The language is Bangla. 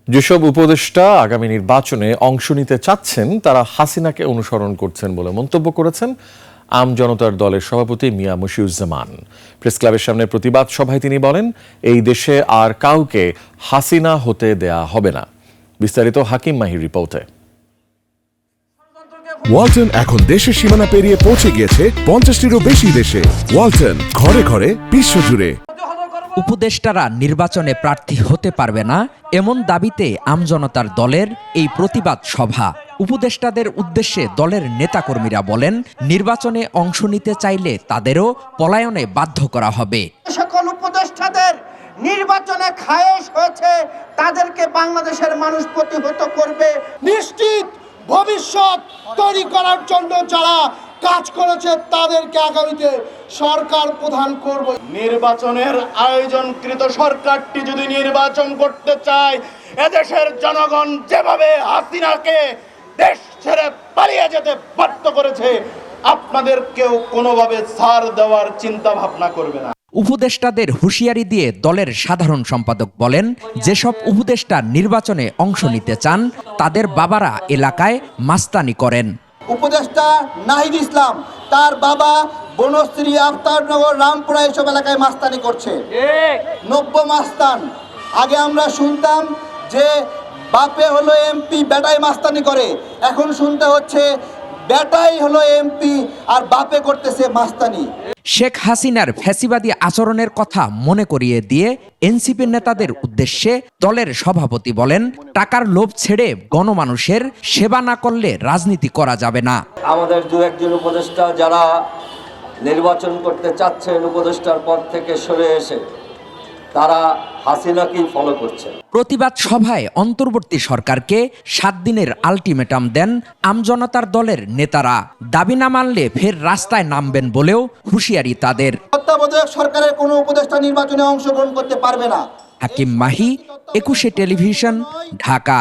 যেসব উপদেষ্টা আগামী নির্বাচনে অংশ নিতে চাচ্ছেন তারা হাসিনাকে অনুসরণ করছেন বলে মন্তব্য করেছেন আম জনতার দলের সভাপতি মিয়া মশিউজ্জামান। প্রেস ক্লাবের সামনে প্রতিবাদ সভায় তিনি বলেন, এই দেশে আর কাউকে হাসিনা হতে দেয়া হবে না। বিস্তারিত হাকিম মাহির রিপোর্টে। ওয়ালটন এখন দেশের সীমানা পেরিয়ে পৌঁছে গিয়েছে 50টিরও বেশি দেশে। ওয়ালটন, ঘরে ঘরে, বিশ্বজুড়ে। উপদেষ্টারা নির্বাচনে প্রার্থী হতে পারবে না এমন দাবিতে আমজনতার দলের এই প্রতিবাদ সভা। উপদেষ্টাদের উদ্দেশ্যে দলের নেতাকর্মীরা বলেন, নির্বাচনে অংশ নিতে চাইলে তাদেরও পলায়নে বাধ্য করা হবে। সকল উপদেষ্টাদের নির্বাচনে খায়েশ হয়েছে, তাদেরকে বাংলাদেশের মানুষ প্রতিহত করবে। নিশ্চিত ভবিষ্যৎ তৈরি করার জন্য যারা কাজ করেছে তাদেরকে আগামীতে সরকার প্রধান করবে। নির্বাচনের আয়োজনকৃত সরকারটি যদি নির্বাচন করতে চায়, এদেশের জনগণ যেভাবে হাসিনাকে দেশ ছেড়ে পালিয়ে যেতে বাধ্য করেছে, আপনাদেরকেও কোনোভাবে ছাড় দেওয়ার চিন্তা ভাবনা করবে না। উপদেষ্টাদের হুঁশিয়ারি দিয়ে দলের সাধারণ সম্পাদক বলেন, যেসব উপদেষ্টা নির্বাচনে অংশ নিতে চান তাদের বাবারা এলাকায় মাস্তানি করেন। উপদেষ্টা নাহিদ ইসলাম, তার বাবা বনশ্রী, আফতারনগর, রামপুরা এসব এলাকায় মাস্তানি করছে। নব্য মাস্তান। আগে আমরা শুনতাম যে বাপে হলো এমপি, বেটাই মাস্তানি করে। এখন শুনতে হচ্ছে বেটাই হলো এমপি আর বাপে করতেছে মাস্তানি। শেখ হাসিনার ফ্যাসিবাদী আচরণের কথা মনে করিয়ে দিয়ে এনসিপি নেতাদের উদ্দেশ্যে দলের সভাপতি বলেন, টাকার লোভ ছেড়ে গণমানুষের সেবা না করলে রাজনীতি করা যাবে না। আমাদের দু একজন উপদেষ্টা যারা নির্বাচন করতে চাচ্ছেন, উপদেষ্টার পদ থেকে সরে এসে তারা হাসিনাকেই ফলো করছে। প্রতিবাদ সভায় অন্তর্বর্তী সরকারকে 7 দিনের আলটিমেটাম দেন আমজনতার দলের নেতারা। দাবি না মানলে ফের রাস্তায় নামবেন বলেও হুঁশিয়ারি তাদের। তত্ত্বাবধায়ক সরকারের কোনো উপদেষ্টা নির্বাচনে অংশগ্রহণ করতে পারবে না। হাকিম মাহি, 21 টেলিভিশন, ঢাকা।